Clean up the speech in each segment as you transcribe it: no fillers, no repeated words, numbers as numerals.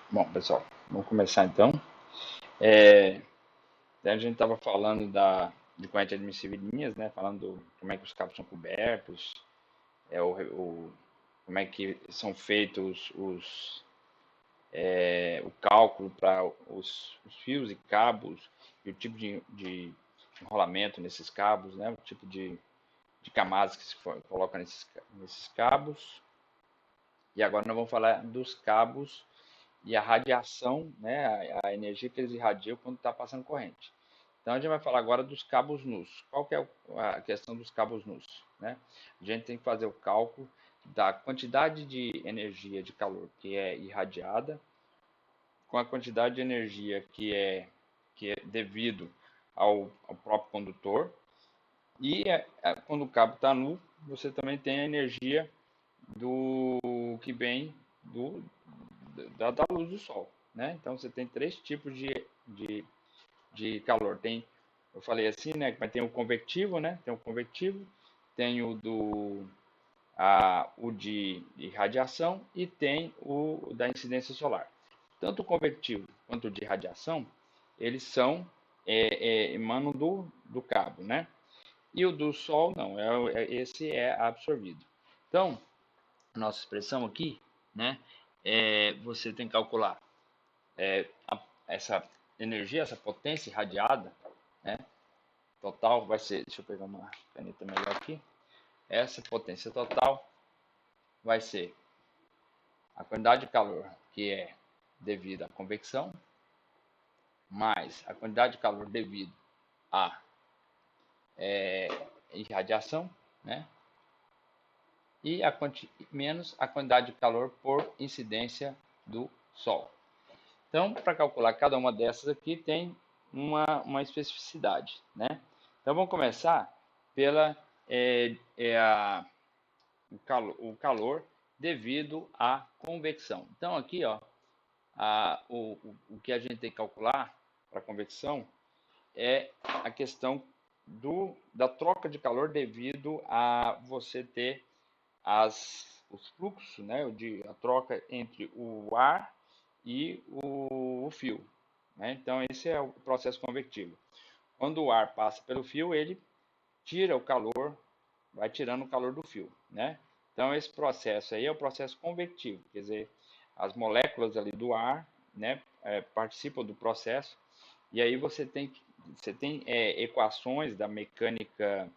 Bom, pessoal, vamos começar então. É, a gente estava falando de corrente admissível em linhas, né? Falando como é que os cabos são cobertos, como é que são feitos o cálculo para os fios e cabos e o tipo de enrolamento nesses cabos, né? O tipo de camadas que se coloca nesses cabos. E agora nós vamos falar dos cabos e a radiação, né, a energia que eles irradiam quando está passando corrente. Então a gente vai falar agora dos cabos nus. Qual que é a questão dos cabos nus? Né? A gente tem que fazer o cálculo da quantidade de energia de calor que é irradiada com a quantidade de energia que é devido ao próprio condutor. E quando o cabo está nu, você também tem a energia do que vem da luz do sol, né? Então você tem três tipos de calor. Eu falei assim, né? Mas tem o convectivo, né? Tem o convectivo, tem o de radiação e tem o da incidência solar. Tanto o convectivo quanto o de radiação, eles emanam do cabo, né? E o do sol, não, esse é absorvido. Então, nossa expressão aqui, né? Você tem que calcular essa energia, essa potência irradiada, né? Total vai ser, deixa eu pegar uma caneta melhor aqui. Essa potência total vai ser a quantidade de calor que é devida à convecção, mais a quantidade de calor devido à irradiação, né? E menos a quantidade de calor por incidência do Sol. Então, para calcular cada uma dessas aqui, tem uma especificidade, né? Então, vamos começar pela o calor devido à convecção. Então, aqui, ó, o que a gente tem que calcular para a convecção é a questão da troca de calor devido a você ter os fluxos, né, a troca entre o ar e o fio. Né? Então, esse é o processo convectivo. Quando o ar passa pelo fio, ele tira o calor, vai tirando o calor do fio. Né? Então, esse processo aí é o processo convectivo, quer dizer, as moléculas ali do ar, né, participam do processo, e aí você tem equações da mecânica,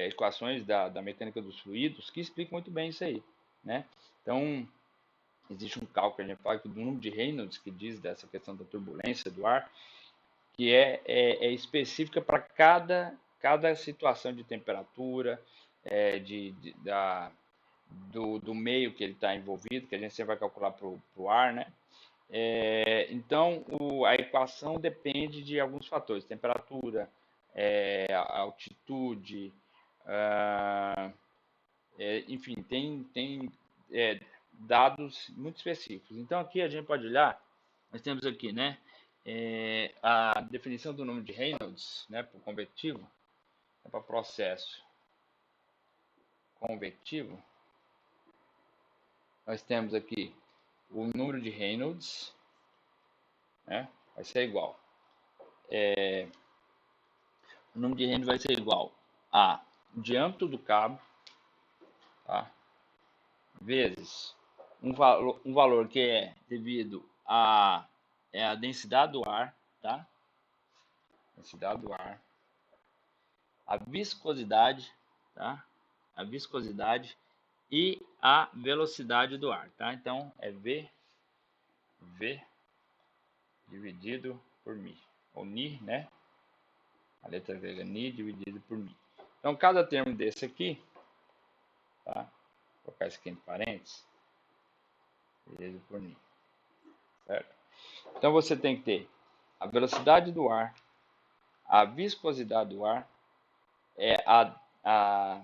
equações da mecânica dos fluidos que explicam muito bem isso aí. Né? Então, existe um cálculo que a gente fala do número de Reynolds, que diz dessa questão da turbulência do ar, que é específica para cada situação de temperatura, do meio que ele está envolvido, que a gente sempre vai calcular para o ar, né? Então, a equação depende de alguns fatores, temperatura, altitude, ah, enfim, tem dados muito específicos. Então, aqui a gente pode olhar, nós temos aqui, né, a definição do número de Reynolds, né, para o convectivo, para processo convectivo, nós temos aqui o número de Reynolds, né, vai ser igual. O número de Reynolds vai ser igual a diâmetro do cabo, tá, vezes um valor que é devido à densidade do ar, tá? Densidade do ar, a viscosidade, tá? A viscosidade e a velocidade do ar, tá? Então é V dividido por mi, ou ni, né? A letra grega ni dividido por mi. Então cada termo desse aqui, tá? Vou colocar isso aqui entre parênteses, dividido por mi, certo? Então você tem que ter a velocidade do ar, a viscosidade do ar, é a,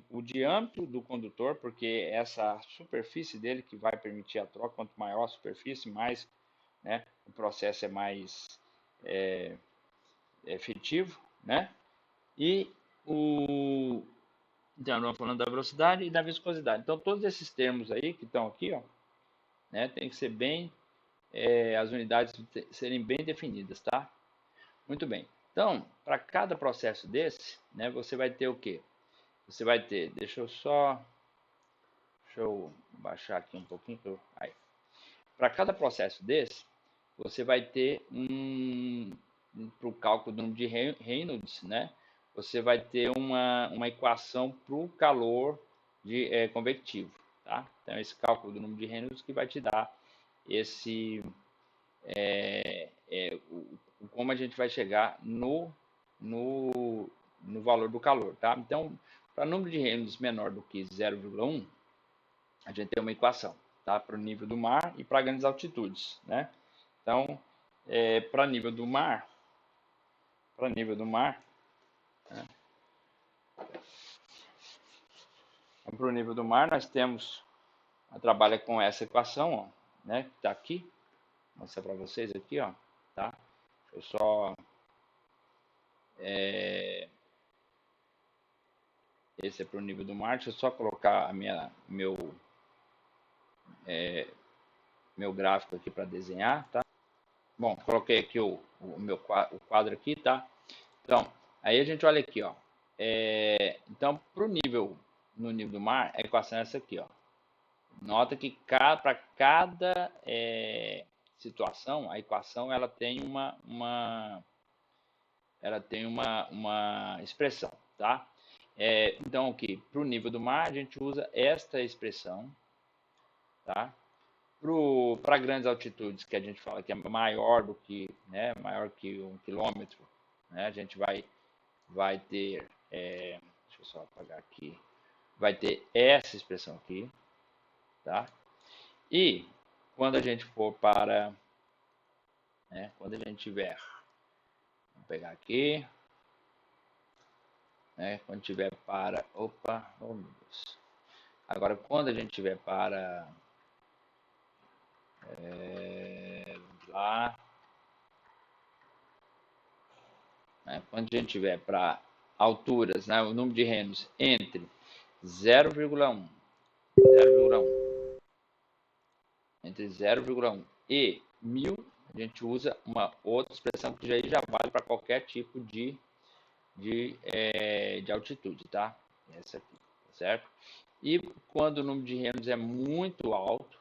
o diâmetro do condutor, porque essa superfície dele que vai permitir a troca, quanto maior a superfície, mais, né, o processo é mais efetivo, né? E Então, nós falando da velocidade e da viscosidade. Então, todos esses termos aí que estão aqui, ó, né, tem que ser bem, as unidades serem bem definidas, tá? Muito bem. Então, para cada processo desse, né, você vai ter o quê? Você vai ter, deixa eu baixar aqui um pouquinho. Para cada processo desse, você vai ter para o cálculo do número de Reynolds, né? Você vai ter uma equação para o calor convectivo, tá? Então, esse cálculo do número de Reynolds que vai te dar esse como a gente vai chegar no valor do calor, tá? Então, para número de Reynolds menor do que 0,1, a gente tem uma equação, tá? Para o nível do mar e para grandes altitudes, né? Então, para nível do mar, né? Então, para o nível do mar, nós temos, trabalha com essa equação, ó, né? Que está aqui, vou mostrar para vocês aqui, ó, tá? Deixa eu só esse é para o nível do mar. Deixa eu só colocar meu gráfico aqui para desenhar, tá? Bom, coloquei aqui o quadro aqui, tá? Então, aí a gente olha aqui, ó. Então, no nível do mar, a equação é essa aqui, ó. Nota que para cada situação, a equação ela tem uma expressão, tá? Então, aqui, para o nível do mar, a gente usa esta expressão, tá? Para grandes altitudes, que a gente fala que é maior do que, né, maior que 1 quilômetro, né, a gente vai ter, deixa eu só apagar aqui, vai ter essa expressão aqui, tá? E quando a gente for para, né, quando a gente tiver, vamos pegar aqui, né, quando tiver para, opa, oh meu Deus. Agora, quando a gente tiver para, vamos lá, né, quando a gente tiver para alturas, né, o número de renos entre 0,1, 0,1, entre 0,1 e 1000, a gente usa uma outra expressão que já vale para qualquer tipo de altitude, tá? Essa aqui, certo? E quando o número de renos é muito alto,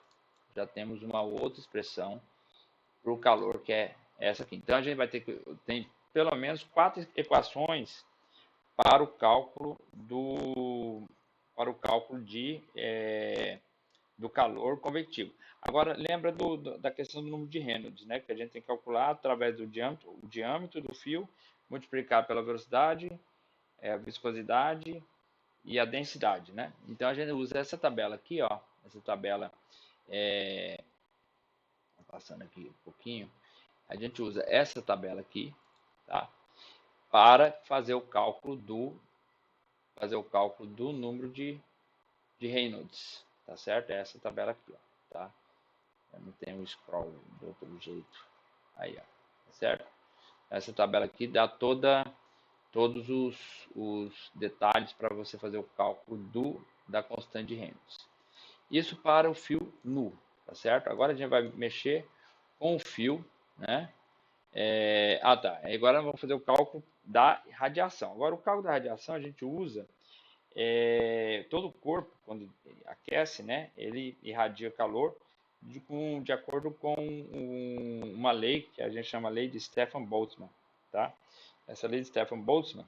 já temos uma outra expressão para o calor, que é essa aqui. Então a gente vai ter tem pelo menos 4 equações para o cálculo do calor convectivo. Agora, lembra da questão do número de Reynolds, né? Que a gente tem que calcular através do diâmetro do fio, multiplicar pela velocidade, a viscosidade e a densidade, né? Então, a gente usa essa tabela aqui, ó. Essa tabela, passando aqui um pouquinho, a gente usa essa tabela aqui, tá? Para fazer o cálculo do número de Reynolds, tá certo? É essa tabela aqui, ó, tá? Eu não tenho um scroll do outro jeito. Aí, ó, tá certo? Essa tabela aqui dá todos os detalhes para você fazer o cálculo da constante de Reynolds. Isso para o fio nu, tá certo? Agora a gente vai mexer com o fio, né? Tá. Agora vamos fazer o cálculo da radiação. Agora o cálculo da radiação a gente usa todo o corpo, quando aquece, né, ele irradia calor de acordo com uma lei que a gente chama lei de Stefan Boltzmann, tá? Essa lei de Stefan Boltzmann,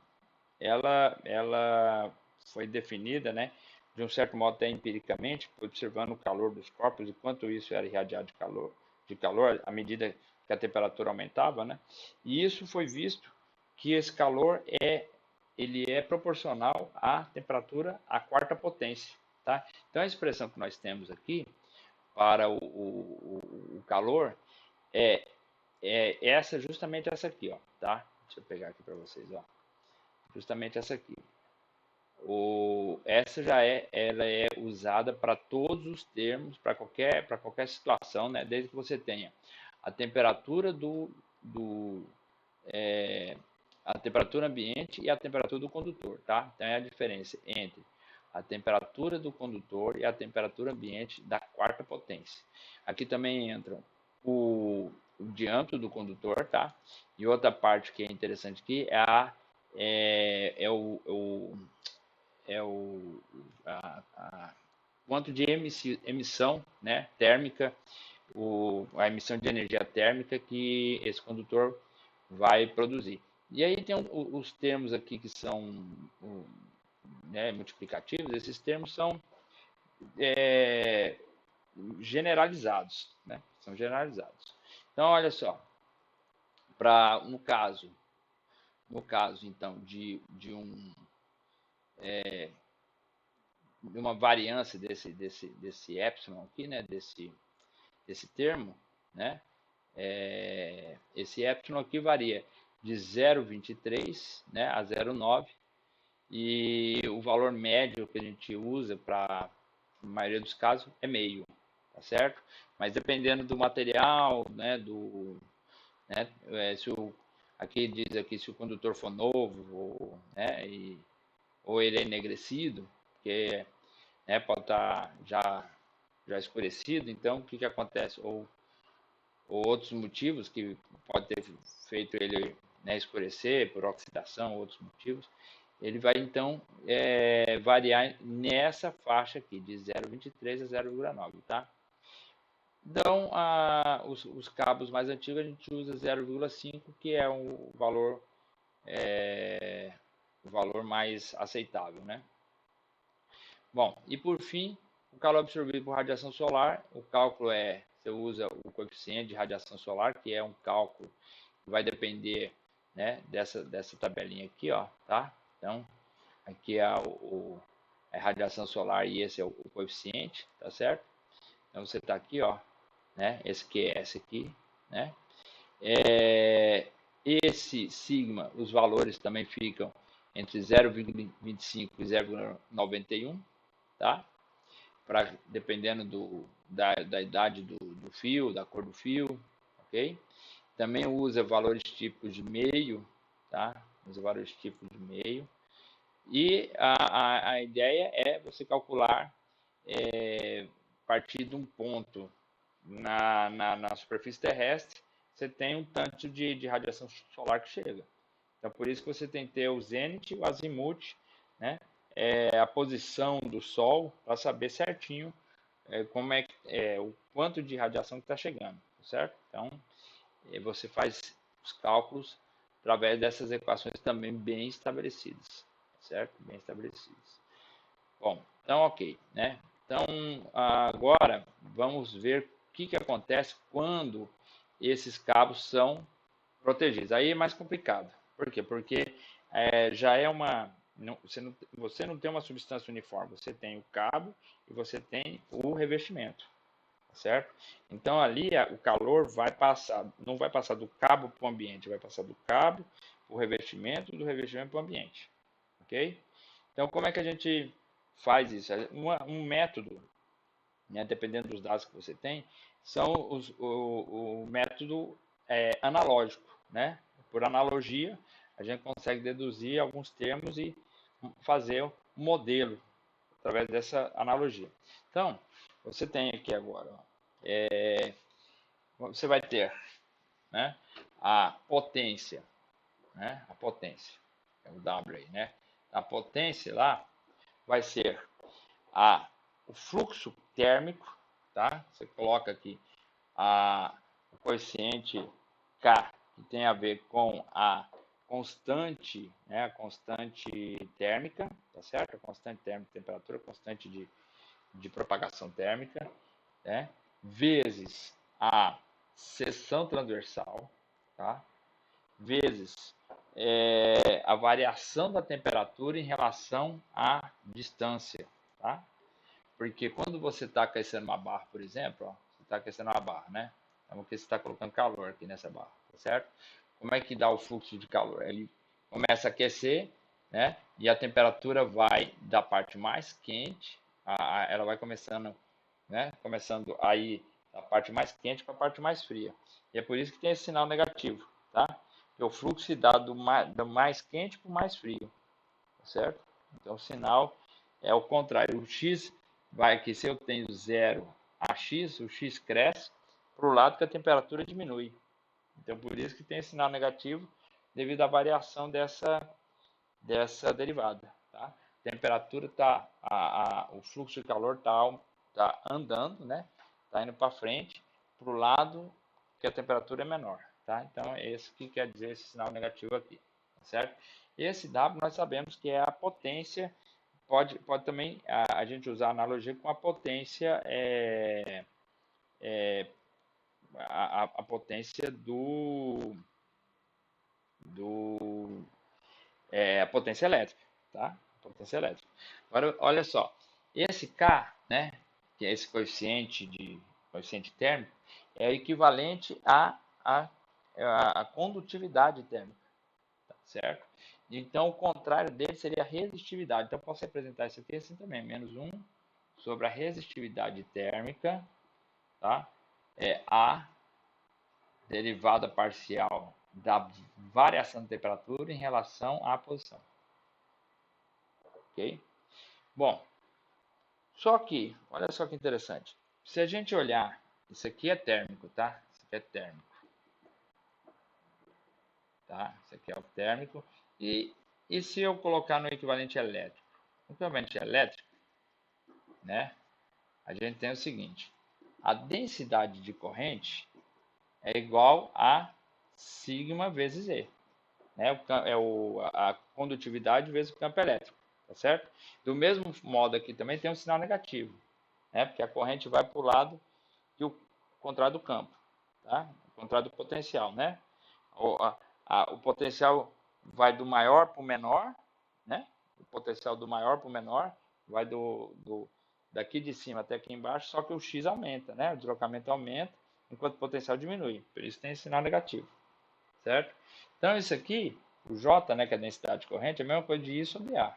ela foi definida, né, de um certo modo até empiricamente, observando o calor dos corpos e quanto isso era irradiado de calor à medida que a temperatura aumentava, né? E isso foi visto que esse calor ele é proporcional à temperatura à quarta potência, tá? Então a expressão que nós temos aqui para o calor é justamente essa aqui, ó, tá? Deixa eu pegar aqui para vocês, ó. Justamente essa aqui. Essa ela é usada para todos os termos, para qualquer situação, né? Desde que você tenha a temperatura a temperatura ambiente e a temperatura do condutor, tá? Então é a diferença entre a temperatura do condutor e a temperatura ambiente da quarta potência. Aqui também entram o diâmetro do condutor, tá? E outra parte que é interessante aqui é quanto de emissão, né, térmica, a emissão de energia térmica que esse condutor vai produzir. E aí tem os termos aqui que são né, multiplicativos. Esses termos são generalizados, né? São generalizados. Então, olha só, no caso então de uma variância desse epsilon aqui, né? Desse termo, né? Esse epsilon aqui varia de 0,23, né, a 0,9, e o valor médio que a gente usa para a maioria dos casos é meio, tá certo? Mas dependendo do material, né, aqui diz aqui se o condutor for novo, né, ou ele é enegrecido, porque né, pode estar já escurecido, então o que acontece? Ou outros motivos que pode ter feito ele né, escurecer por oxidação, outros motivos, ele vai então variar nessa faixa aqui, de 0,23 a 0,9, tá? Então, os cabos mais antigos a gente usa 0,5, que é o valor mais aceitável, né? Bom, e por fim, o calor absorvido por radiação solar, o cálculo você usa o coeficiente de radiação solar, que é um cálculo que vai depender né, dessa tabelinha aqui, ó, tá? Então, aqui é a radiação solar e esse é o coeficiente, tá certo? Então, você tá aqui, ó, né? Esse QS aqui, né? Esse sigma, os valores também ficam entre 0,25 e 0,91, tá? Dependendo da idade do fio, da cor do fio, ok? Também usa valores típicos de meio, tá? Usa valores típicos de meio. E a ideia é você calcular a partir de um ponto na superfície terrestre, você tem um tanto de radiação solar que chega. Então, por isso que você tem que ter o zênite, o azimuth, né? A posição do Sol para saber certinho como o quanto de radiação que está chegando, certo? Então, você faz os cálculos através dessas equações também bem estabelecidas, certo? Bem estabelecidas. Bom, então ok, né? Então, agora vamos ver o que acontece quando esses cabos são protegidos. Aí é mais complicado. Por quê? Porque já é você não tem uma substância uniforme. Você tem o cabo e você tem o revestimento, certo? Então ali o calor não vai passar do cabo para o ambiente, vai passar do cabo para o revestimento, do revestimento para o ambiente, ok? Então como é que a gente faz isso? Um método, né, dependendo dos dados que você tem, são o método analógico, né? Por analogia, a gente consegue deduzir alguns termos e fazer um modelo através dessa analogia. Então, você tem aqui agora, você vai ter né, a potência, né? A potência, é o W aí, né? A potência lá vai ser o fluxo térmico, tá? Você coloca aqui o coeficiente K, que tem a ver com a constante, né? A constante térmica, tá certo? A constante térmica de temperatura, constante de propagação térmica, né? Vezes a seção transversal, tá? Vezes a variação da temperatura em relação à distância, tá? Porque quando você está aquecendo uma barra, por exemplo, ó, você está aquecendo uma barra, né? Então, porque você está colocando calor aqui nessa barra, tá certo? Como é que dá o fluxo de calor? Ele começa a aquecer, né? E a temperatura vai da parte mais quente, ela vai começando, né? Começando aí da parte mais quente para a parte mais fria. E é por isso que tem esse sinal negativo, tá? Que o fluxo se dá do mais quente para o mais frio, tá certo? Então o sinal é o contrário. O x vai que se eu tenho 0 a x, o x cresce para o lado que a temperatura diminui. Então, por isso que tem esse sinal negativo devido à variação dessa derivada. Tá? A temperatura está, o fluxo de calor está andando, né? Está indo para frente, para o lado que a temperatura é menor. Tá? Então, é esse que quer dizer esse sinal negativo aqui. Certo? Esse W nós sabemos que é a potência, pode também a gente usar a analogia com a potência, a potência a potência elétrica, tá? Potência elétrica. Agora, olha só, esse K, né, que é esse coeficiente térmico, é equivalente à condutividade térmica, tá certo? Então, o contrário dele seria a resistividade. Então, posso representar isso aqui assim também, menos 1 sobre a resistividade térmica, tá? É a derivada parcial da variação de temperatura em relação à posição. Ok? Bom, só que, olha só que interessante. Se a gente olhar, isso aqui é térmico, tá? Isso aqui é térmico. Tá? Isso aqui é o térmico. E se eu colocar no equivalente elétrico? No equivalente elétrico, né? A gente tem o seguinte. A densidade de corrente é igual a sigma vezes E. Né? A condutividade vezes o campo elétrico. Tá certo? Do mesmo modo aqui também tem um sinal negativo. Né? Porque a corrente vai para o lado que o contrário do campo. Tá? O contrário do potencial. Né? O potencial vai do maior para o menor. Né? O potencial do maior para o menor vai daqui de cima até aqui embaixo, só que o x aumenta, né? O deslocamento aumenta, enquanto o potencial diminui. Por isso tem esse sinal negativo, certo? Então isso aqui, o J, né, que é a densidade de corrente, é a mesma coisa de I sobre A.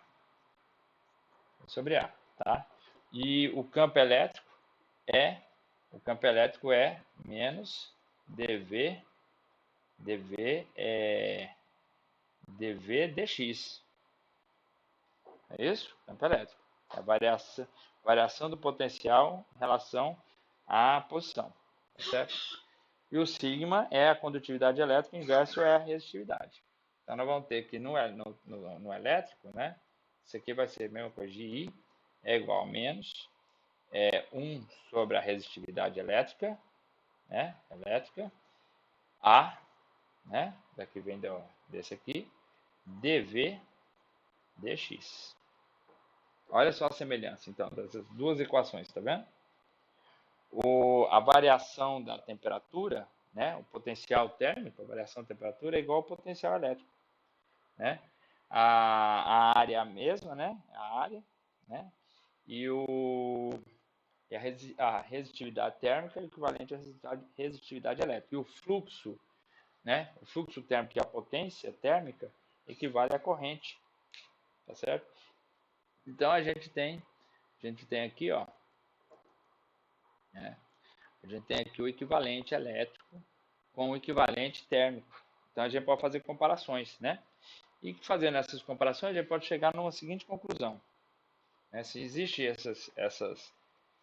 Sobre A, tá? E o campo elétrico é menos dV dx. É isso? Campo elétrico. É a variação do potencial em relação à posição. Certo? E o sigma é a condutividade elétrica, o inverso é a resistividade. Então, nós vamos ter que no elétrico, né? Isso aqui vai ser a mesma coisa de I, é igual a menos 1 sobre a resistividade elétrica, né? A, né? Daqui vem desse aqui, dV dx. Olha só a semelhança, então, dessas duas equações, tá vendo? A variação da temperatura, né, o potencial térmico, a variação da temperatura é igual ao potencial elétrico. Né? A área é a mesma, né? A área, né? E a resistividade térmica é equivalente à resistividade elétrica. E o fluxo, né? O fluxo térmico e a potência térmica equivale à corrente. Tá certo? Então a gente tem aqui, ó, né? A gente tem aqui o equivalente elétrico com o equivalente térmico. Então a gente pode fazer comparações, né? E fazendo essas comparações, a gente pode chegar numa seguinte conclusão. Né? Se existem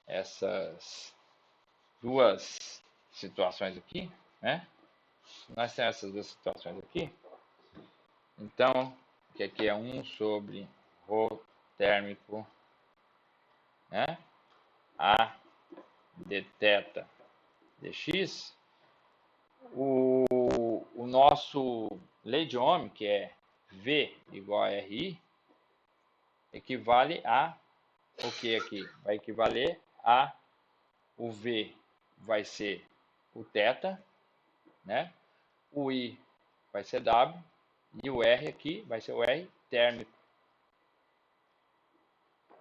essas duas situações aqui, né? Nós temos essas duas situações aqui. Então, que aqui é 1 sobre ρ térmico, né? A d θ dx, o nosso lei de Ohm, que é V igual a RI, equivale a o que aqui? Vai equivaler a o V vai ser o θ, né? O I vai ser W e o R aqui vai ser o R térmico.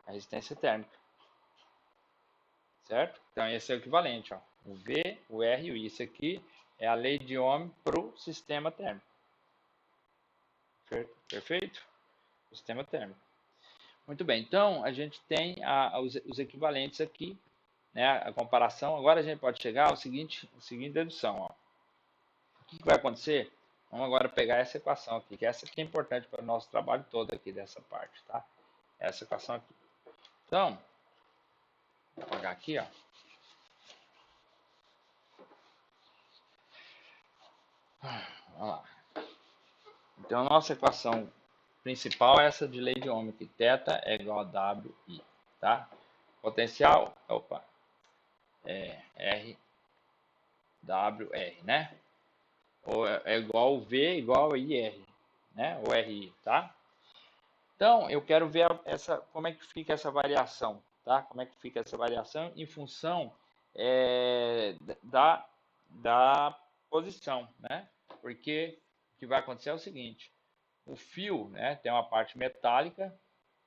A resistência térmica. Certo? Então esse é o equivalente, ó. O V, o R e o I. Isso aqui é a lei de Ohm para o sistema térmico. Perfeito? O sistema térmico. Muito bem, então a gente tem os equivalentes aqui, né, a comparação. Agora a gente pode chegar ao seguinte dedução. Ó. O que vai acontecer? Vamos agora pegar essa equação aqui, que essa aqui é importante para o nosso trabalho todo aqui dessa parte. Tá? Essa equação aqui. Então, vou apagar aqui, ó. Vamos lá. Então, a nossa equação principal é essa de lei de Ohm, que θ é igual a WI, tá? Potencial, opa, R, WR, né? Ou é igual V igual a IR, né? Ou RI, tá? Então, eu quero ver como é que fica essa variação, tá? Como é que fica essa variação em função da posição, né? Porque o que vai acontecer é o seguinte, o fio, né, tem uma parte metálica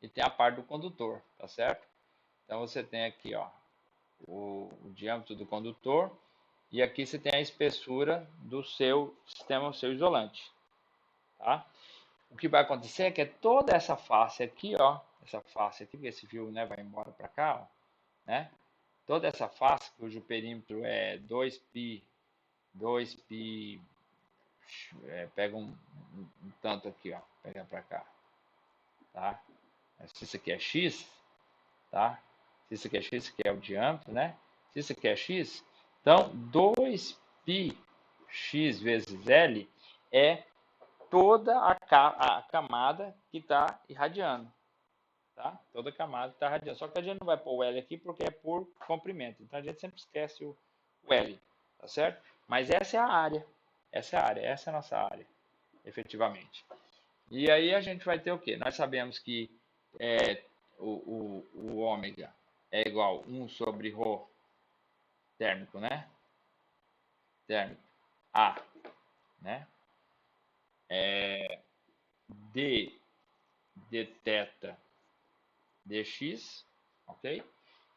e tem a parte do condutor, tá certo? Então, você tem aqui, ó, o diâmetro do condutor e aqui você tem a espessura do seu sistema, o seu isolante, tá? O que vai acontecer é que toda essa face aqui, ó, essa face aqui, que esse fio, né, vai embora para cá, ó, né? Toda essa face, cujo perímetro é 2π, 2π, pega um tanto aqui, ó, pega para cá, tá? Se isso aqui é x, tá? Se isso aqui é x, isso aqui é o diâmetro, né? Se isso aqui é x, então 2πx vezes L é toda a camada que está irradiando, tá? Toda a camada que está irradiando. Só que a gente não vai pôr o L aqui porque é por comprimento. Então a gente sempre esquece o L, tá certo? Mas essa é a área. Essa é a área, essa é a nossa área, efetivamente. E aí a gente vai ter o quê? Nós sabemos que o ômega é igual a 1 sobre ρ térmico, né? Térmico A, né? D θ dx, ok?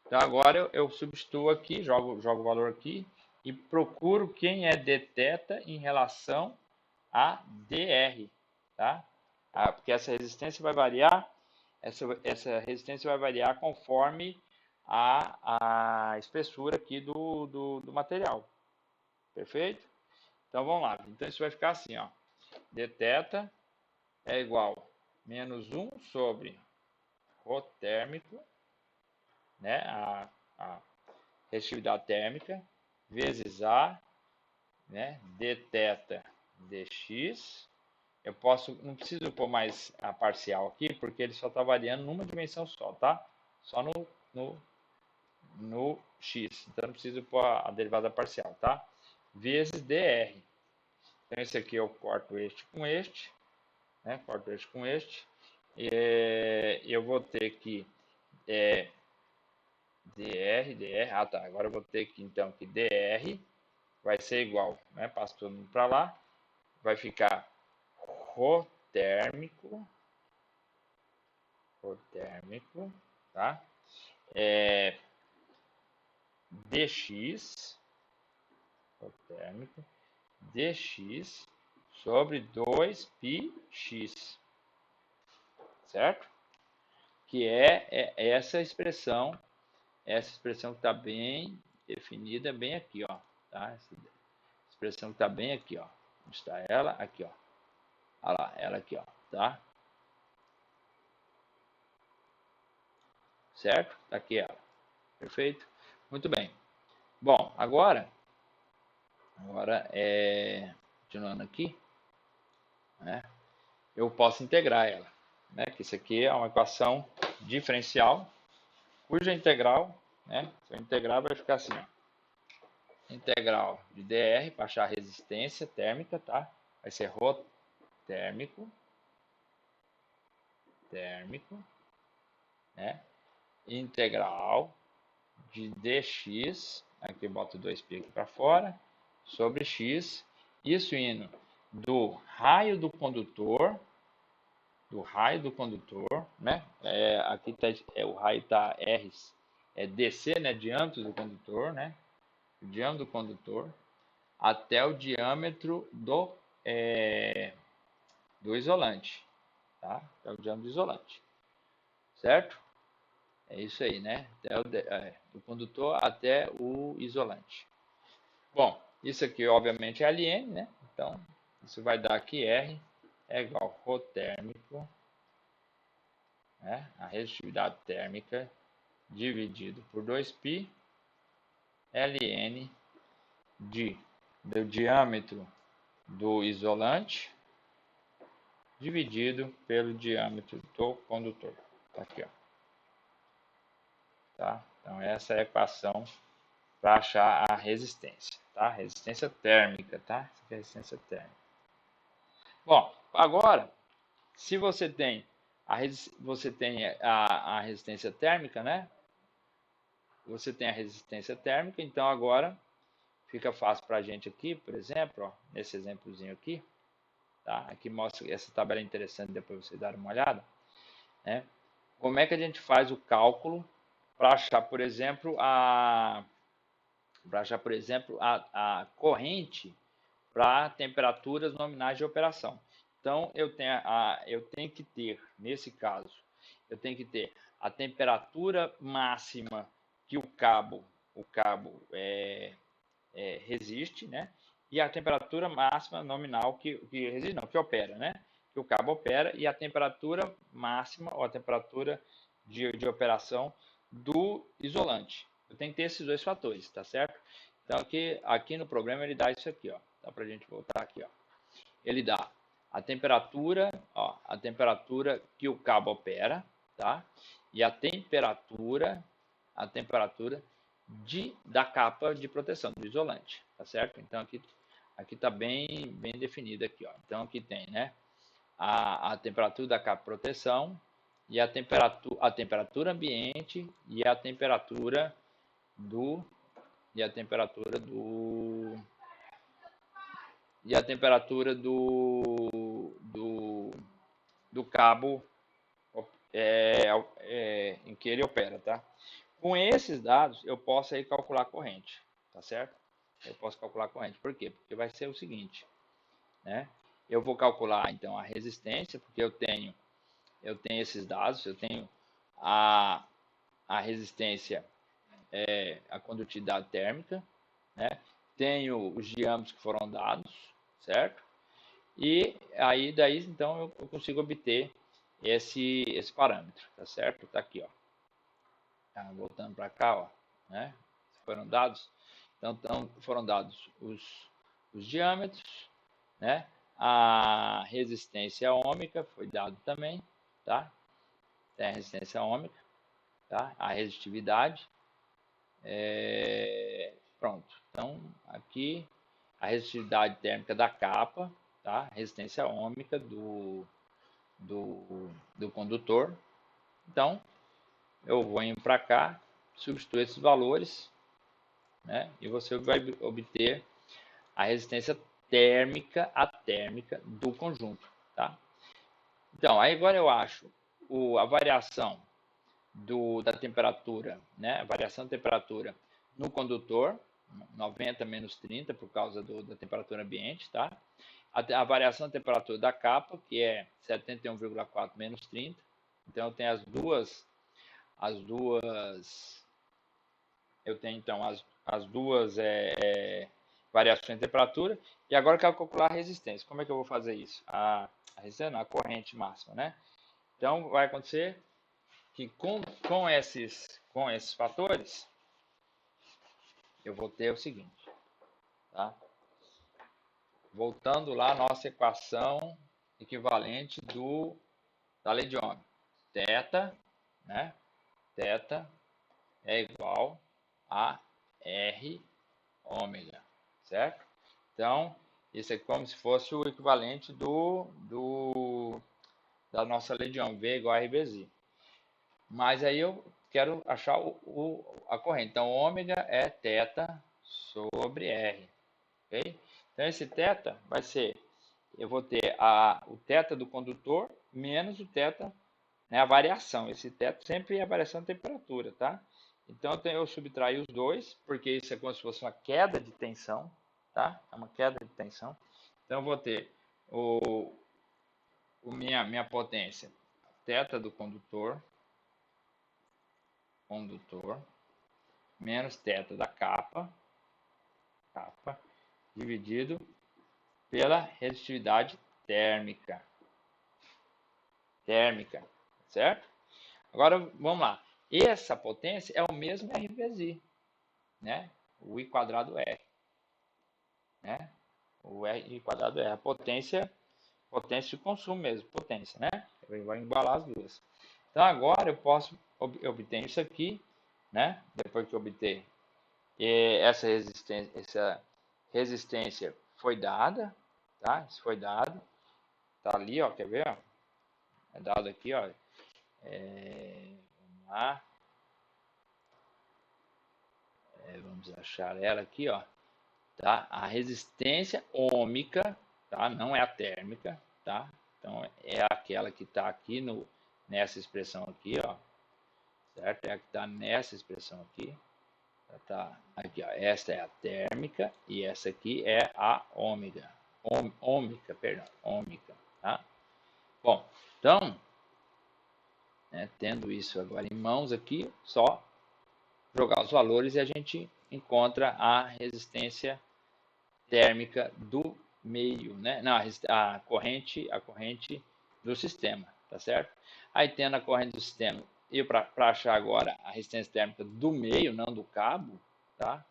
Então agora eu substituo aqui, jogo o valor aqui e procuro quem é dθ em relação a dr, tá? Porque essa resistência vai variar, essa resistência vai variar conforme a espessura aqui do material, perfeito? Então vamos lá, então isso vai ficar assim, ó, dθ é igual a menos 1 sobre ρ térmico, né, a resistividade térmica, vezes A, né, dθ dx. Eu não preciso pôr mais a parcial aqui, porque ele só está variando numa dimensão só, tá? Só no x. Então não preciso pôr a derivada parcial, tá? Vezes dr. Então esse aqui eu corto este com este, né? Corto este com este. Eu vou ter que dr, tá, agora eu vou ter que então que dr vai ser igual, né, passa todo mundo para lá, vai ficar ρ térmico, tá, dx, ρ térmico, dx sobre 2πx, certo? Que é essa expressão que está bem definida, bem aqui, ó, tá? Essa expressão que está bem aqui, ó. Onde está ela? Aqui, ó. Olha lá, ela aqui, ó, tá? Certo? Tá aqui ela. Perfeito? Muito bem. Bom, agora continuando aqui, né? Eu posso integrar ela, né? Que isso aqui é uma equação diferencial, cuja integral, né? Se eu integrar vai ficar assim, ó. Integral de dr para achar a resistência térmica, tá? Vai ser ρ térmico, né? Integral de dx, aqui eu boto 2π aqui para fora, sobre x, isso indo do raio do condutor, né? Aqui tá, o raio tá R, DC, né? Diâmetro do condutor, né? O diâmetro do condutor até o diâmetro do isolante, tá? Até o diâmetro do isolante, certo? É isso aí, né? Do condutor até o isolante. Bom, isso aqui obviamente é a ln, né? Então, isso vai dar que R é igual a ρ térmico, né? A resistividade térmica dividido por 2π ln do diâmetro do isolante dividido pelo diâmetro do condutor. Tá aqui, ó. Tá? Então essa é a equação para achar a resistência, tá? Resistência térmica, tá? Essa aqui é a resistência térmica. Bom, agora, se você tem a resistência térmica, né? Você tem a resistência térmica, então agora fica fácil para a gente aqui, por exemplo, ó, nesse exemplozinho aqui, tá? Aqui mostra, essa tabela é interessante, depois vocês darem uma olhada, né? Como é que a gente faz o cálculo para achar, por exemplo, a corrente para temperaturas nominais de operação. Então, eu tenho que ter, nesse caso, eu tenho que ter a temperatura máxima que o cabo resiste, né? E a temperatura máxima nominal que resiste, não, que opera, né? Que o cabo opera, e a temperatura máxima, ou a temperatura de operação do isolante. Eu tenho que ter esses dois fatores, tá certo? Então, aqui no programa ele dá isso aqui, ó. Dá pra gente voltar aqui, ó. Ele dá a temperatura que o cabo opera, tá? E a temperatura da capa de proteção, do isolante, tá certo? Então aqui tá bem definido aqui, ó. Então aqui tem, né, a temperatura da capa de proteção e a temperatura ambiente e a temperatura do e a temperatura do do cabo em que ele opera, tá? Com esses dados, eu posso aí calcular a corrente, tá certo? Eu posso calcular a corrente. Por quê? Porque vai ser o seguinte, né? Eu vou calcular, então, a resistência, porque eu tenho esses dados, eu tenho a resistência, a condutividade térmica, né? Tenho os diâmetros que foram dados, certo? E aí, daí, então, eu consigo obter esse parâmetro, tá certo? Tá aqui, ó. Tá, voltando para cá, ó, né? Foram dados, então foram dados os diâmetros, né? A resistência ômica foi dado também, tá? Tem a resistência ômica, tá? A resistividade, pronto. Então aqui a resistividade térmica da capa, tá? Resistência ômica do condutor. Então eu vou indo para cá, substituo esses valores, né? E você vai obter a resistência térmica atérmica do conjunto, tá? Então, aí agora eu acho a variação da temperatura, né? A variação da temperatura no condutor, 90 menos 30 por causa da temperatura ambiente, tá? A variação da temperatura da capa, que é 71,4 menos 30. Então eu tenho eu tenho então as duas variações de temperatura, e agora eu quero calcular a resistência. Como é que eu vou fazer isso? A resistência não, a corrente máxima, né? Então vai acontecer que com esses fatores, eu vou ter o seguinte, tá? Voltando lá à nossa equação equivalente da lei de Ohm. Θ, né? Θ é igual a R ômega, certo? Então, isso é como se fosse o equivalente da nossa lei de Ohm, V igual a RBZ. Mas aí eu quero achar a corrente. Então, ômega é θ sobre R, ok? Então, esse θ vai ser, eu vou ter o θ do condutor menos o θ, né, a variação. Esse θ sempre é a variação de temperatura, tá? Então, eu subtraio os dois, porque isso é como se fosse uma queda de tensão, tá? É uma queda de tensão. Então, eu vou ter minha potência, θ do condutor, menos θ da capa, dividido pela resistividade térmica, certo? Agora, vamos lá. Essa potência é o mesmo R vezes I, né? O I quadrado R, né? O R quadrado é a potência de consumo mesmo, potência, né? Eu vou embalar as duas. Então agora eu posso obter isso aqui, né? Depois que eu obter essa resistência foi dada, tá? Isso foi dado, tá ali, ó, quer ver? Ó? É dado aqui, ó. Vamos lá, vamos achar ela aqui, ó. Tá? A resistência ômica, tá? Não é a térmica, tá? Então é aquela que está aqui nessa expressão aqui, ó, certo? É a que está nessa expressão aqui, tá? Aqui, ó. Esta é a térmica e essa aqui é a ômega, ômica, perdão, ômica, tá? Bom, então, né, tendo isso agora em mãos aqui, só jogar os valores e a gente encontra a resistência térmica do meio, né? Não, a corrente do sistema, tá certo? Aí tendo a corrente do sistema, e para achar agora a resistência térmica do meio, não do cabo, tá?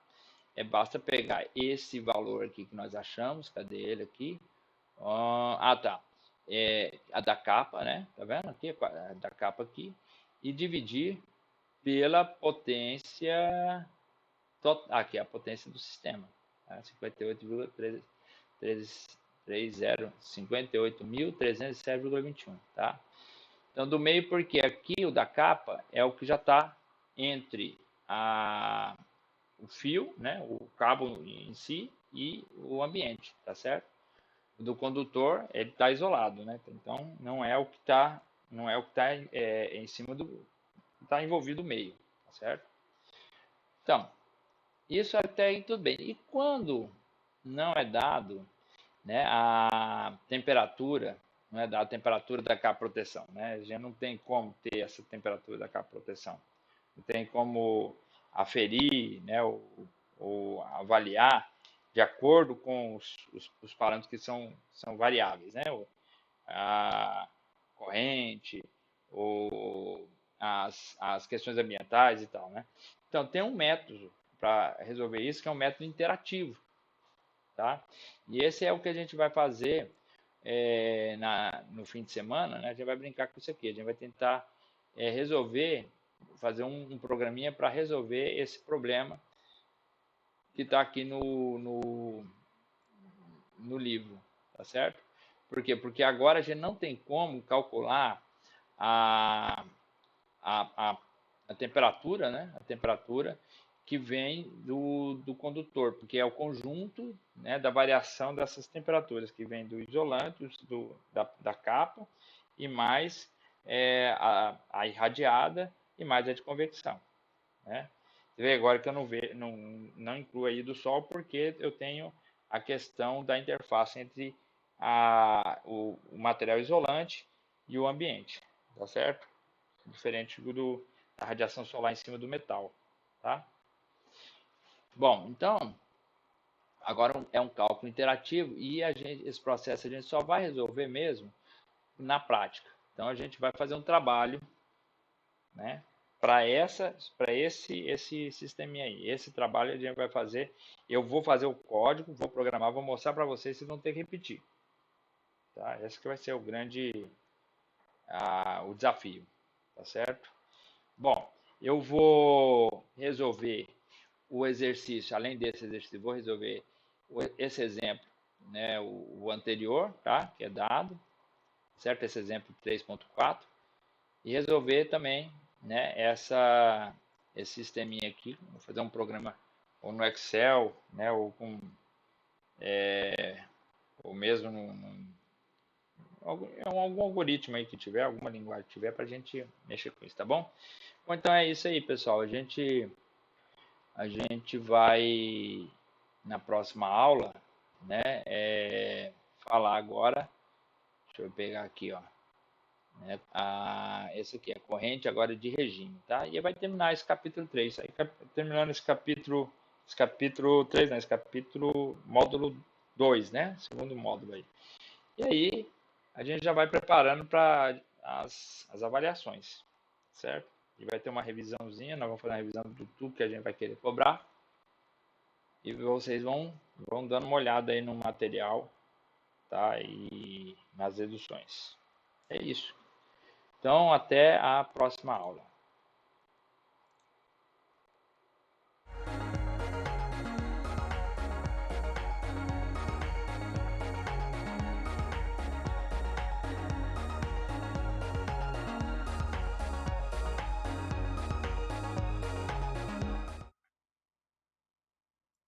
Basta pegar esse valor aqui que nós achamos, cadê ele aqui? Tá. A da capa, né? Tá vendo aqui? A da capa aqui. E dividir pela potência. Aqui, a potência do sistema. Tá? 58,307,21, tá? Então, do meio, porque aqui o da capa é o que já está entre o fio, né, o cabo em si e o ambiente, tá certo? O do condutor, ele está isolado, né? Então, não é o que está em cima do, está envolvido no meio, tá certo? Então, isso até aí tudo bem. E quando não é dado, né, a temperatura, não é dada a temperatura da capa proteção, né? A gente não tem como ter essa temperatura da capa proteção. Não tem como aferir, né, ou avaliar de acordo com os parâmetros que são variáveis, né? A corrente, ou as questões ambientais e tal, né? Então, tem um método para resolver isso, que é um método interativo, tá? E esse é o que a gente vai fazer no fim de semana, né? A gente vai brincar com isso aqui, a gente vai tentar resolver, fazer um programinha para resolver esse problema que está aqui no livro, tá certo? Por quê? Porque agora a gente não tem como calcular a, a, a, a temperatura, né? A temperatura que vem do condutor, porque é o conjunto, né, da variação dessas temperaturas, que vem do isolante, da capa, e mais a irradiada, e mais a de convecção. Né? Você vê agora que eu não incluo aí do Sol, porque eu tenho a questão da interface entre o material isolante e o ambiente, tá certo? Diferente da radiação solar em cima do metal, tá? Bom, então, agora é um cálculo interativo e esse processo a gente só vai resolver mesmo na prática. Então, a gente vai fazer um trabalho, né, para esse sisteminha aí. Esse trabalho a gente vai fazer, eu vou fazer o código, vou programar, vou mostrar para vocês, vocês vão ter que repetir. Tá? Esse que vai ser o desafio, tá certo? Bom, eu vou resolver o exercício, além desse exercício, vou resolver esse exemplo, né, o anterior, tá, que é dado, certo? Esse exemplo 3.4, e resolver também, né, esse sisteminha aqui, vou fazer um programa ou no Excel, né, ou ou mesmo algum algoritmo aí que tiver, alguma linguagem que tiver, para a gente mexer com isso, tá bom? Bom, então é isso aí, pessoal. A gente vai na próxima aula, né, falar agora. Deixa eu pegar aqui, ó. Né, esse aqui é a corrente agora de regime, tá? E vai terminar esse capítulo 3. Aí, terminando esse capítulo 3, né? Esse capítulo, módulo 2, né? Segundo módulo aí. E aí, a gente já vai preparando para as avaliações, certo? E vai ter uma revisãozinha, nós vamos fazer uma revisão do tudo que a gente vai querer cobrar. E vocês vão dando uma olhada aí no material, tá? E nas reduções. É isso. Então, até a próxima aula.